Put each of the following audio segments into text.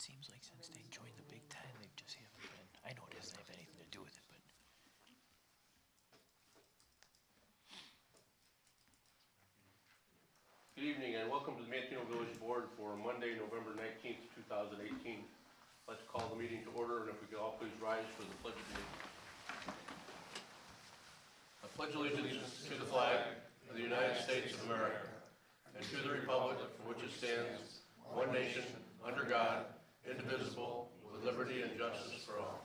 seems like since they joined the Big Ten, they just haven't been, I know it doesn't have anything to do with it, but Good evening and welcome to the Manteno Village Board for Monday, November 19th, 2018. Let's call the meeting to order, and if we could all please rise for the Pledge of Allegiance. I pledge allegiance to the flag of the United States of America and to the republic for which it stands, one nation, under God, indivisible, with liberty and justice for all.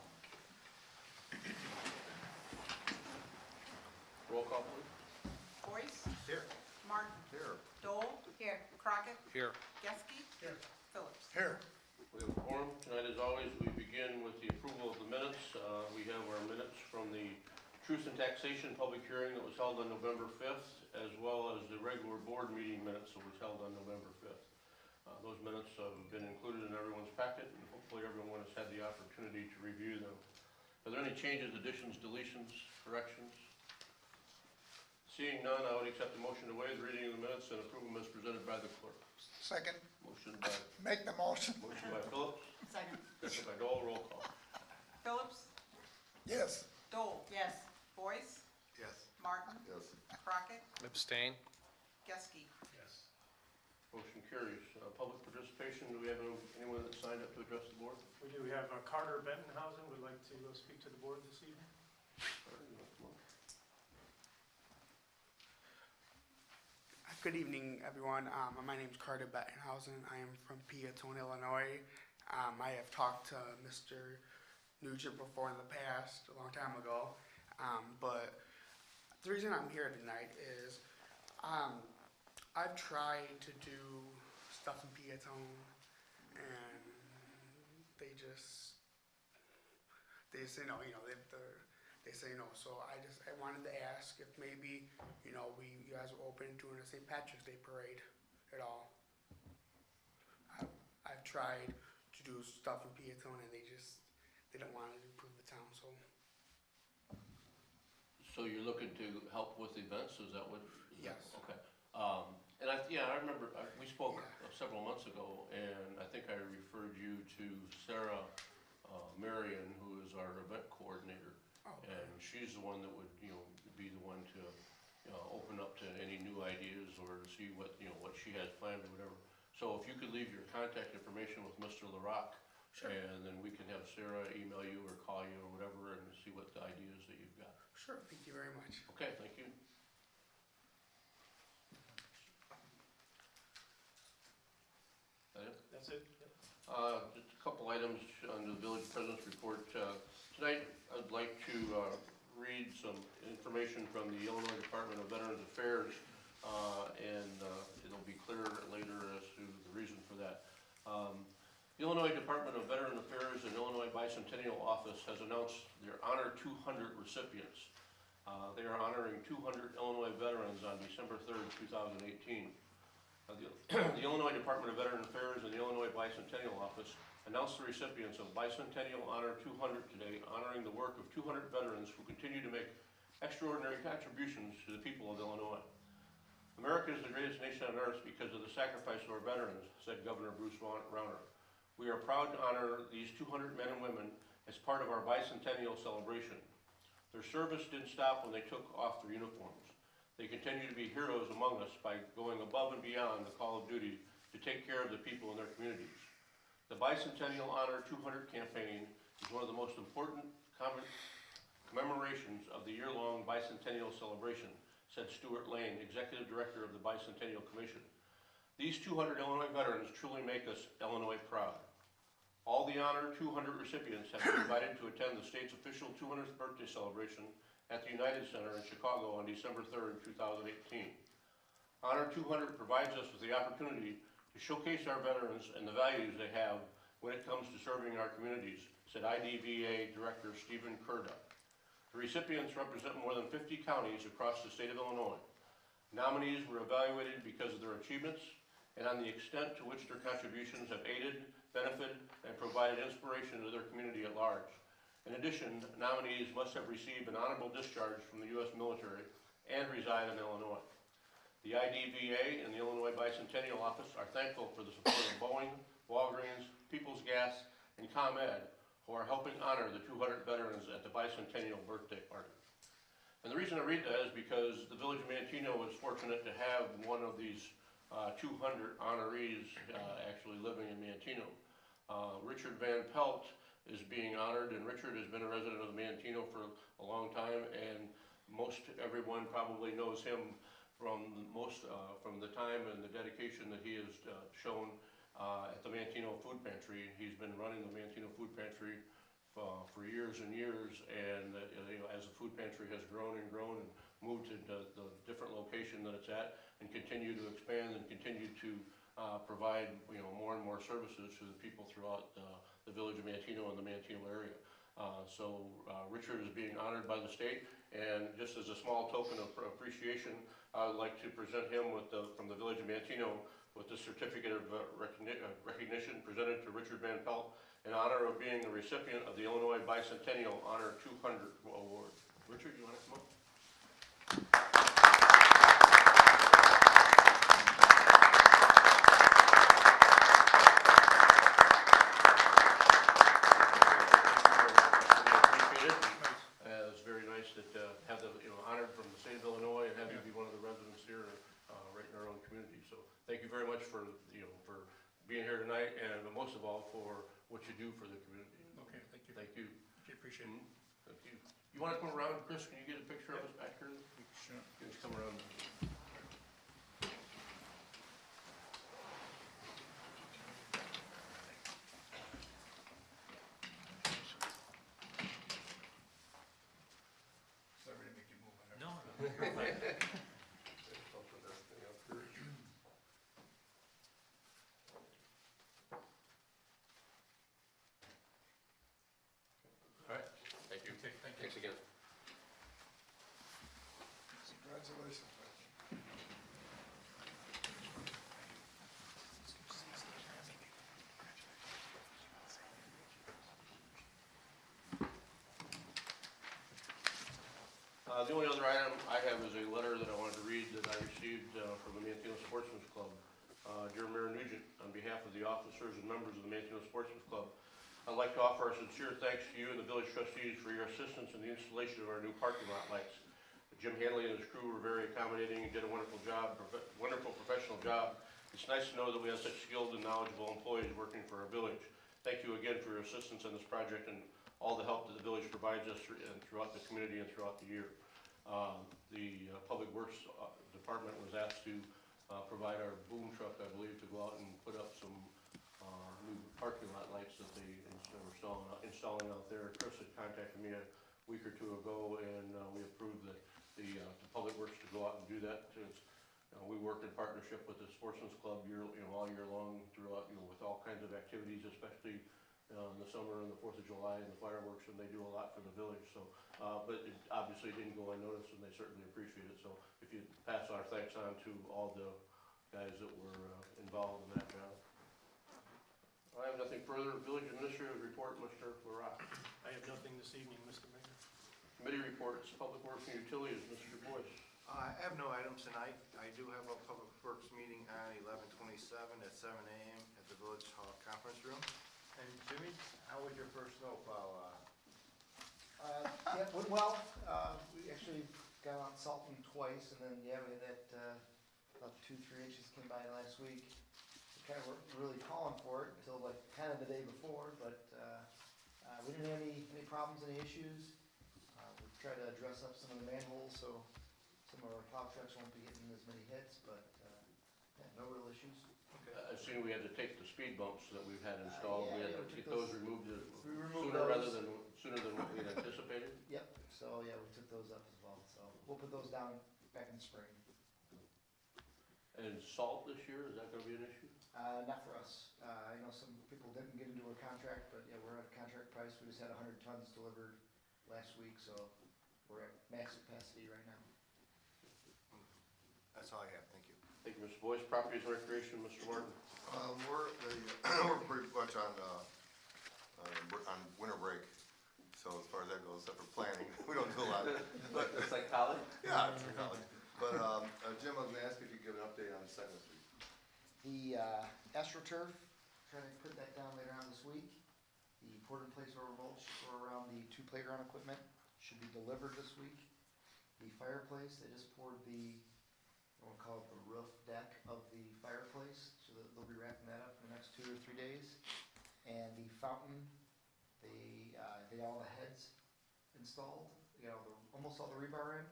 Roll call, please. Boyce? Here. Martin? Here. Dole? Here. Crockett? Here. Geske? Here. Phillips? Here. We have a quorum. Tonight, as always, we begin with the approval of the minutes. We have our minutes from the Truth and Taxation public hearing that was held on November 5th, as well as the regular board meeting minutes that was held on November 5th. Those minutes have been included in everyone's packet, and hopefully everyone has had the opportunity to review them. Are there any changes, additions, deletions, corrections? Seeing none, I would accept the motion to waive the reading of the minutes and approve them as presented by the clerk. Second. Motion by Make the motion. Phillips, Second. second by Dole. Roll call. Phillips? Yes. Dole? Yes. Boyce? Yes. Martin? Yes. Crockett? Abstain. Geske? Yes. Motion carries. Public participation, do we have anyone that signed up to address the board? We do. We have Carter Bentonhausen would like to speak to the board this evening. Good evening, everyone. My name is Carter Bettenhausen. I am from Peatone, Illinois. I have talked to Mr. Nugent before in the past, a long time ago. But the reason I'm here tonight is I've tried to do stuff in Peatone, and they say no. They say no. So I wanted to ask if maybe you guys are open to doing a St. Patrick's Day parade at all. I've tried to do stuff in Peatone, and they don't want to improve the town. So you're looking to help with events, is that what? Yes. Okay. And I remember, we spoke several months ago, and I think I referred you to Sarah Marion, who is our event coordinator. Okay. And she's the one that would, be the one to open up to any new ideas or see what she has planned or whatever. So if you could leave your contact information with Mr. LaRock, Sure. and then we can have Sarah email you or call you or whatever and see what the ideas that you've got. Sure. Thank you very much. Okay, thank you. That it? That's it. Yep. Just a couple items on the village president's report. Tonight, I'd like to read some information from the Illinois Department of Veterans Affairs, and it'll be clear later as to the reason for that. The Illinois Department of Veterans Affairs and Illinois Bicentennial Office has announced their Honor 200 recipients. They are honoring 200 Illinois veterans on December 3rd, 2018. The Illinois Department of Veterans Affairs and the Illinois Bicentennial Office announced the recipients of Bicentennial Honor 200 today, honoring the work of 200 veterans who continue to make extraordinary contributions to the people of Illinois. America is the greatest nation on earth because of the sacrifice of our veterans, said Governor Bruce Rauner. We are proud to honor these 200 men and women as part of our bicentennial celebration. Their service didn't stop when they took off their uniforms. They continue to be heroes among us by going above and beyond the call of duty to take care of the people in their communities. The Bicentennial Honor 200 campaign is one of the most important commemorations of the year-long bicentennial celebration, said Stuart Lane, Executive Director of the Bicentennial Commission. These 200 Illinois veterans truly make us Illinois proud. All the Honor 200 recipients have been invited to attend the state's official 200th birthday celebration at the United Center in Chicago on December 3rd, 2018. Honor 200 provides us with the opportunity to showcase our veterans and the values they have when it comes to serving our communities, said IDVA Director Stephen Kurda. The recipients represent more than 50 counties across the state of Illinois. Nominees were evaluated because of their achievements and on the extent to which their contributions have aided, benefited, and provided inspiration to their community at large. In addition, nominees must have received an honorable discharge from the U.S. military and reside in Illinois. The IDVA and the Illinois Bicentennial Office are thankful for the support of Boeing, Walgreens, People's Gas, and ComEd, who are helping honor the 200 veterans at the bicentennial birthday party. And the reason I read that is because the Village of Manteno was fortunate to have one of these 200 honorees actually living in Manteno. Richard Van Pelt is being honored, and Richard has been a resident of Manteno for a long time, and most everyone probably knows him from the time and the dedication that he has shown at the Manteno Food Pantry. He's been running the Manteno Food Pantry for years and years, and as the food pantry has grown and grown and moved to the different location that it's at, and continue to expand and continue to provide more and more services to the people throughout the village of Manteno and the Manteno area. So Richard is being honored by the state, and just as a small token of appreciation, I would like to present him from the village of Manteno with the certificate of recognition presented to Richard Van Pelt in honor of being a recipient of the Illinois Bicentennial Honor 200 Award. Richard, you want to come up? It's very nice that have the honored from the state of Illinois and have you be one of the residents here right in our own community. So thank you very much for for being here tonight, and most of all for what you do for the community. Okay, thank you. Thank you. Okay, appreciate it. Thank you. You want to come around, Chris? Can you get a picture of us back here? Sure. Just come around. Sorry to make you move. No, you're fine. All right. Thank you. Thanks again. Congratulations. The only other item I have is a letter that I wanted to read that I received from the Manteno Sportsman's Club. Dear Mayor Nugent, on behalf of the officers and members of the Manteno Sportsman's Club, I'd like to offer our sincere thanks to you and the village trustees for your assistance in the installation of our new parking lot lights. Jim Hanley and his crew were very accommodating and did a wonderful job, wonderful professional job. It's nice to know that we have such skilled and knowledgeable employees working for our village. Thank you again for your assistance in this project and all the help that the village provides us throughout the community and throughout the year. The Public Works Department was asked to provide our boom truck, I believe, to go out and put up some new parking lot lights that they were installing out there. Chris had contacted me a week or two ago, and we approved the Public Works to go out and do that. We work in partnership with the Sportsman's Club all year long throughout, with all kinds of activities, especially in the summer and the 4th of July and the fireworks, and they do a lot for the village. So, but it obviously didn't go unnoticed, and they certainly appreciate it. So if you pass our thanks on to all the guys that were involved in that job. I have nothing further. Village Administrative Report, Mr. Larock. I have nothing this evening, Mr. Mayor. Committee reports, Public Works and Utilities, Mr. Boyce. I have no items tonight. I do have a Public Works meeting on 11/27 at 7 a.m. at the Village Hall Conference Room. And Jimmy, how was your first snowplow? Yeah, went well. We actually got on Salton twice, and then, yeah, we had that, about 2-3 inches came by last week. We kind of weren't really calling for it until like kind of the day before, but, we didn't have any problems, any issues. We tried to address up some of the manholes, so some of our plow trucks won't be getting as many hits, but, yeah, no real issues. I've seen we had to take the speed bumps that we've had installed. We had to get those removed We removed sooner than what we had anticipated. Yep, so, yeah, we took those up as well, so we'll put those down back in the spring. And salt this year, is that gonna be an issue? Not for us. I know some people didn't get into a contract, but yeah, we're at a contract price. We just had 100 tons delivered last week, so we're at max capacity right now. That's all I have. Thank you. Thank you, Mr. Boyce. Properties and Recreation, Mr. Martin. We're pretty much on winter break, so as far as that goes, except for planning, we don't do a lot. But It's like college? yeah, it's college. But Jim, I was gonna ask if you could give an update on Second Street. The AstroTurf try to put that down later on this week. The poured-in-place rubber mulch for around the 2 playground equipment should be delivered this week. The fireplace, they just poured the, I want to call it the roof deck of the fireplace, so that they'll be wrapping that up in the next 2 or 3 days. And the fountain, they all the heads installed, almost all the rebar in,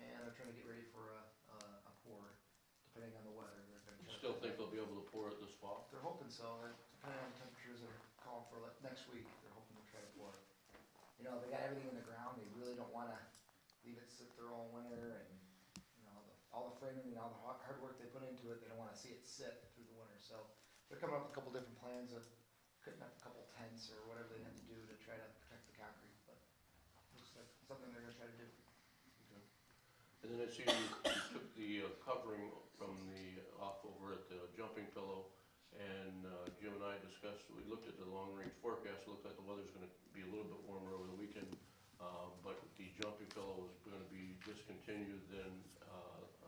and they're trying to get ready for a pour, depending on the weather. They're gonna You still think they'll be able to pour it this fall? They're hoping so, depending on the temperatures they're calling for next week, they're hoping to try to pour it. They got everything in the ground, they really don't wanna leave it sit there all winter, and, all the framing and all the hard work they put into it, they don't wanna see it sit through the winter, so they're coming up with a couple different plans of cutting up a couple tents or whatever they have to do to try to protect the concrete, but looks like something they're gonna try to do. And then I see you took the covering from off over at the jumping pillow, and Jim and I discussed, we looked at the long-range forecast, it looked like the weather's gonna be a little bit warmer over the weekend, but the jumping pillow is gonna be discontinued then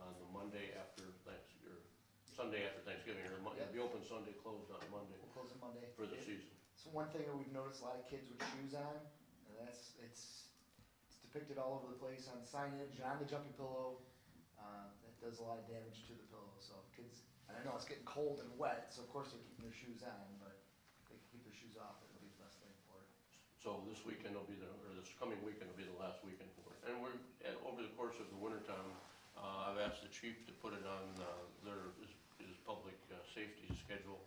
on the Monday after Thanksgiving, or Sunday after Thanksgiving, or Yep. it'll be open Sunday, closed on Monday We'll close it Monday. for the season. So one thing that we've noticed a lot of kids with shoes on, and it's depicted all over the place on signage, on the jumping pillow. That does a lot of damage to the pillow. So kids, and I know it's getting cold and wet, so of course they're keeping their shoes on, but if they can keep their shoes off, it'll be the best thing for it. So this weekend will be or this coming weekend will be the last weekend for it. And over the course of the wintertime, I've asked the chief to put it on his public safety schedule.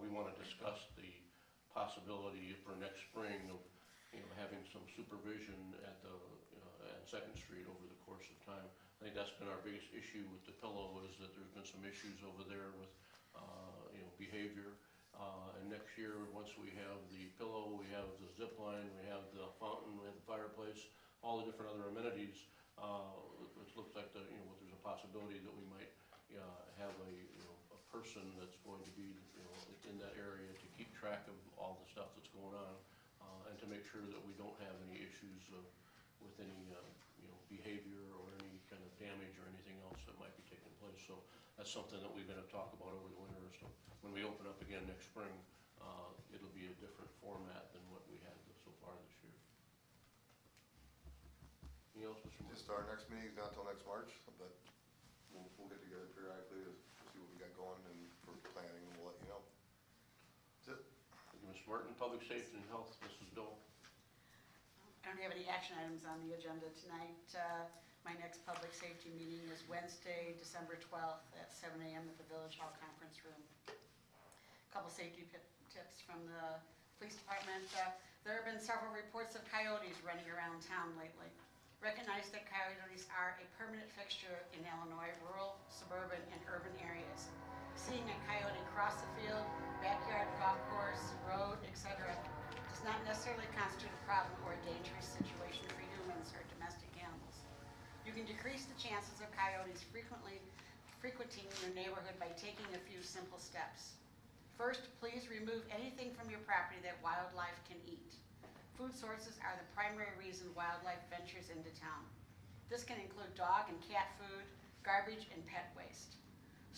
We want to discuss the possibility for next spring of, having some supervision at Second Street over the course of time. I think that's been our biggest issue with the pillow, is that there's been some issues over there with, behavior. And next year, once we have the pillow, we have the zip line, we have the fountain, we have the fireplace, all the different other amenities, it looks like there's a possibility that we might have a person that's going to be in that area to keep track of all the stuff that's going on, and to make sure that we don't have any issues with any behavior or any kind of damage or anything else that might be taking place. So that's something that we're going to talk about over the winter. So when we open up again next spring, it'll be a different format than what we had so far this year. Anything else, Mr. Moore? Just our next meeting's not until next March, but we'll get together periodically to see what we got going and for planning, and we'll let you know. That's it. Thank you, Mr. Martin. Public Safety and Health, Mrs. Bill. I don't have any action items on the agenda tonight. My next public safety meeting is Wednesday, December 12th at 7 a.m. at the Village Hall Conference Room. A couple safety tips from the police department. There have been several reports of coyotes running around town lately. Recognize that coyotes are a permanent fixture in Illinois, rural, suburban, and urban areas. Seeing a coyote cross the field, backyard, golf course, road, etc. does not necessarily constitute a problem or a dangerous situation for humans or domestic animals. You can decrease the chances of coyotes frequenting your neighborhood by taking a few simple steps. First, please remove anything from your property that wildlife can eat. Food sources are the primary reason wildlife ventures into town. This can include dog and cat food, garbage, and pet waste.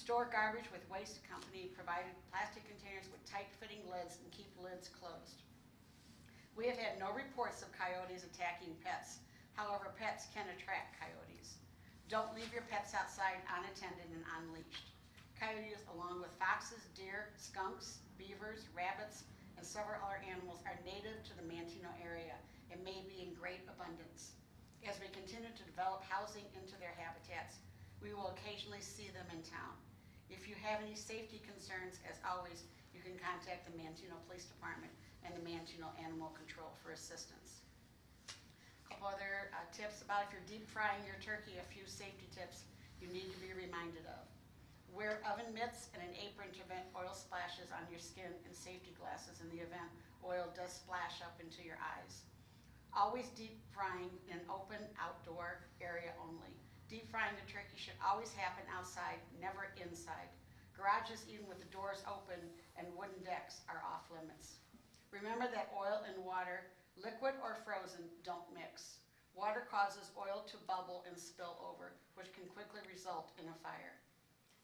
Store garbage with waste company provided plastic containers with tight-fitting lids and keep lids closed. We have had no reports of coyotes attacking pets. However, pets can attract coyotes. Don't leave your pets outside unattended and unleashed. Coyotes, along with foxes, deer, skunks, beavers, rabbits, and several other animals, are native to the Manteno area and may be in great abundance. As we continue to develop housing into their habitats, we will occasionally see them in town. If you have any safety concerns, as always, you can contact the Manteno Police Department and the Manteno Animal Control for assistance. A couple other tips about if you're deep frying your turkey, a few safety tips you need to be reminded of. Wear oven mitts and an apron to prevent oil splashes on your skin, and safety glasses in the event oil does splash up into your eyes. Always deep frying in an open outdoor area only. Deep frying the turkey should always happen outside, never inside. Garages, even with the doors open, and wooden decks are off limits. Remember that oil and water, liquid or frozen, don't mix. Water causes oil to bubble and spill over, which can quickly result in a fire.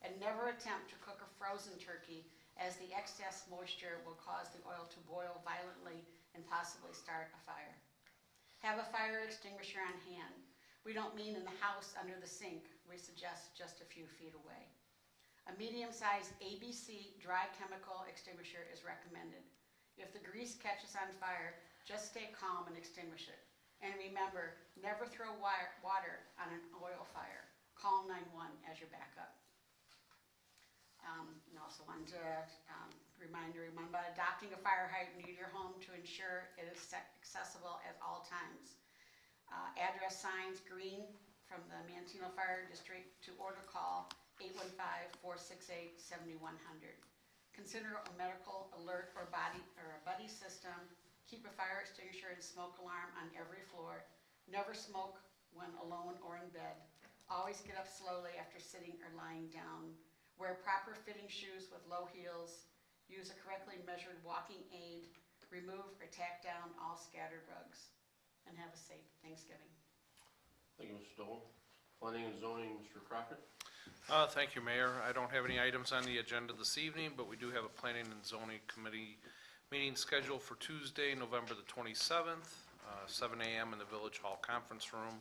And never attempt to cook a frozen turkey as the excess moisture will cause the oil to boil violently and possibly start a fire. Have a fire extinguisher on hand. We don't mean in the house under the sink. We suggest just a few feet away. A medium-sized ABC dry chemical extinguisher is recommended. If the grease catches on fire, just stay calm and extinguish it. And remember, never throw water on an oil fire. Call 911 as your backup. And also wanted to remind everyone about adopting a fire hydrant near your home to ensure it is accessible at all times. Address signs green from the Manteno Fire District. To order, call 815-468-7100. Consider a medical alert or a buddy system. Keep a fire extinguisher and smoke alarm on every floor. Never smoke when alone or in bed. Always get up slowly after sitting or lying down. Wear proper fitting shoes with low heels. Use a correctly measured walking aid. Remove or tack down all scattered rugs. And have a safe Thanksgiving. Thank you, Mr. Dole. Planning and zoning, Mr. Crockett. Thank you, Mayor. I don't have any items on the agenda this evening, but we do have a Planning and Zoning Committee meeting scheduled for Tuesday, November the 27th, 7 a.m. in the Village Hall Conference Room.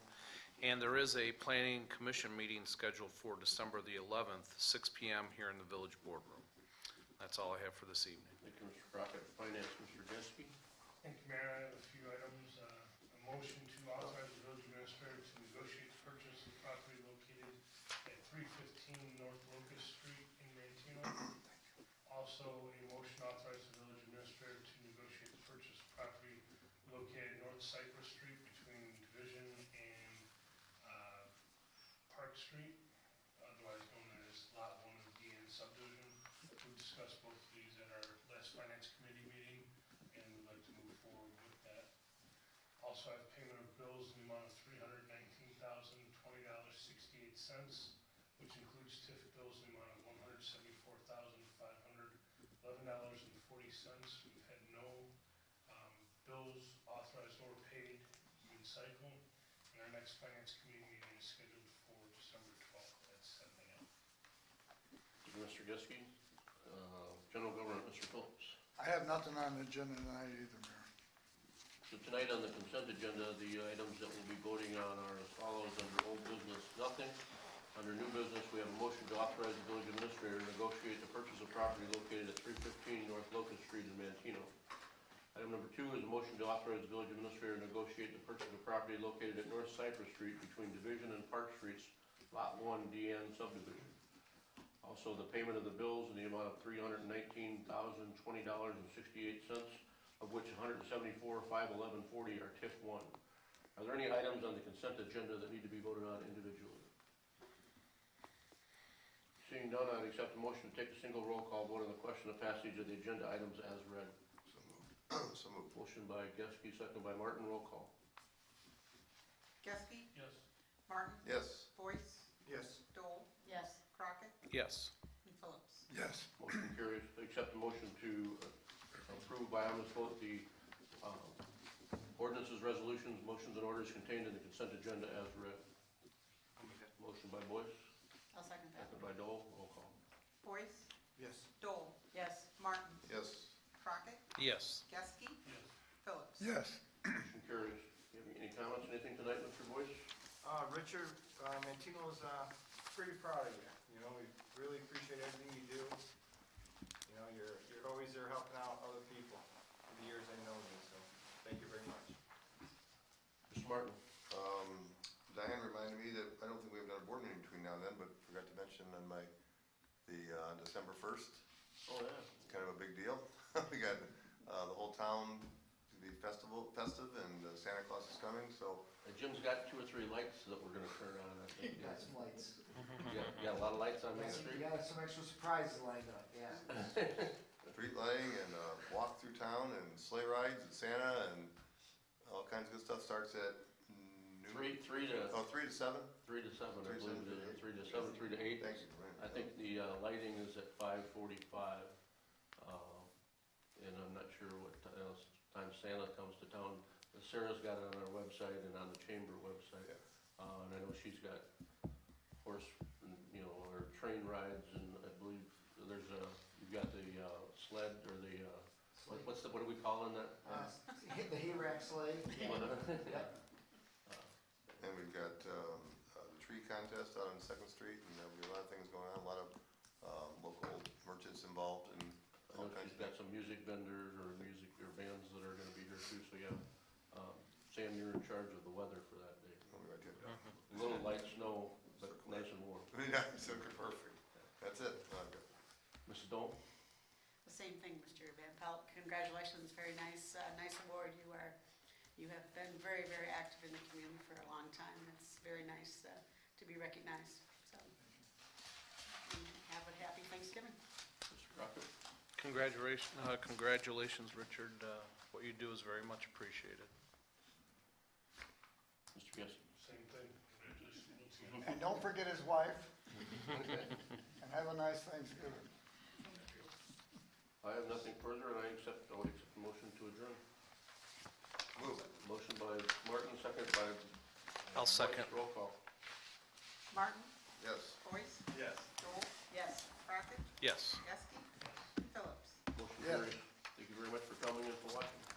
And there is a Planning Commission meeting scheduled for December the 11th, 6 p.m. here in the Village Boardroom. That's all I have for this evening. Thank you, Mr. Crockett. Finance, Mr. Geske. Thank you, Mayor. I have a few items. A motion to authorize the village administrator to negotiate the purchase of property located at 315 North Locust Street in Manteno. Also, a motion to authorize the village administrator to negotiate the purchase of property located North Cypress Street between Division and Park Street, otherwise known as Lot 1 of DN subdivision. We discussed both of these at our last Finance Committee meeting, and we'd like to move forward with that. Also, I have payment of bills in the amount of $319,020.68, which includes TIF bills in the amount of $174,511.40. We've had no bills authorized or paid in cycle, and our next Finance Committee meeting is scheduled for December 12th at 7 a.m. Thank you, Mr. Geske. General Government, Mr. Phillips. I have nothing on the agenda tonight either, Mayor. So tonight on the consent agenda, the items that we'll be voting on are as follows. Under old business, nothing. Under new business, we have a motion to authorize the village administrator to negotiate the purchase of property located at 315 North Locust Street in Manteno. Item number 2 is a motion to authorize the village administrator to negotiate the purchase of property located at North Cypress Street between Division and Park Streets, Lot 1 DN subdivision. Also, the payment of the bills in the amount of $319,020.68, of which $174,511.40 are TIF 1. Are there any items on the consent agenda that need to be voted on individually? Seeing none, I'd accept a motion to take a single roll call vote on the question of passage of the agenda items as read. So moved. So moved. Motion by Geske, second by Martin. Roll call. Geske? Yes. Martin? Yes. Boyce? Yes. Dole? Yes. Crockett? Yes. And Phillips? Yes. Motion carries. Accept the motion to approve by unanimous vote the ordinances, resolutions, motions, and orders contained in the consent agenda as read. Motion by Boyce, I'll second that. second by Dole. Roll call. Boyce? Yes. Dole? Yes. Martin? Yes. Crockett? Yes. Geske? Yes. Phillips? Yes. Motion carries. Do you have any comments, anything tonight, Mr. Boyce? Richard, Manteno's pretty proud of you. You know, we really appreciate everything you do. You know, you're always there helping out other people for the years I know you, so thank you very much. Mr. Martin? Diane reminded me that I don't think we have done a board meeting between now and then, but forgot to mention on on December 1st. Oh, yeah. It's kind of a big deal. We got the whole town to be festive, and Santa Claus is coming, so. Jim's got 2 or 3 lights that we're gonna turn on, I think. Got some lights. You got a lot of lights on Main You Street? got some extra surprises lined up, yeah. Street lighting and walk through town and sleigh rides and Santa and all kinds of good stuff. Starts at noon. 3 to 3 to 7. 3 to 7, I 3 to believe 7, it is. 3 to 7, 3 to 8. Thank you. I think the lighting is at 5:45, and I'm not sure what time Santa comes to town. Sarah's got it on our website and on the chamber website. Yeah. And I know she's got horse, or train rides, and I believe there's you got the sled, or the, what do we call in that? The hay-rack sleigh. Yep. And we've got, the tree contest out on Second Street, and there'll be a lot of things going on, a lot of, local merchants involved in I all know kinds she's of got some music vendors or bands that are gonna be here too, so yeah. Sam, you're in charge of the weather for that day. Oh, we might get- A little light snow, but nice and warm. Yeah, so good, perfect. That's it. Oh, good. Mrs. Dole? The same thing, Mr. Van Pelt. Congratulations, very nice, nice award. You have been very, very active in the community for a long time. It's very nice to be recognized, so. Have a happy Thanksgiving. Mr. Crockett? Congratulations, Richard. What you do is very much appreciated. Mr. Gessie? Same thing. Congratulations. And don't forget his wife. And have a nice Thanksgiving. I have nothing further, and I would accept the motion to adjourn. Move. Motion by Martin, second by. I'll second. Roll call. Martin? Yes. Boyce? Yes. Dole? Yes. Crockett? Yes. Geske? Phillips? Motion Yes. carries. Thank you very much for coming and for watching.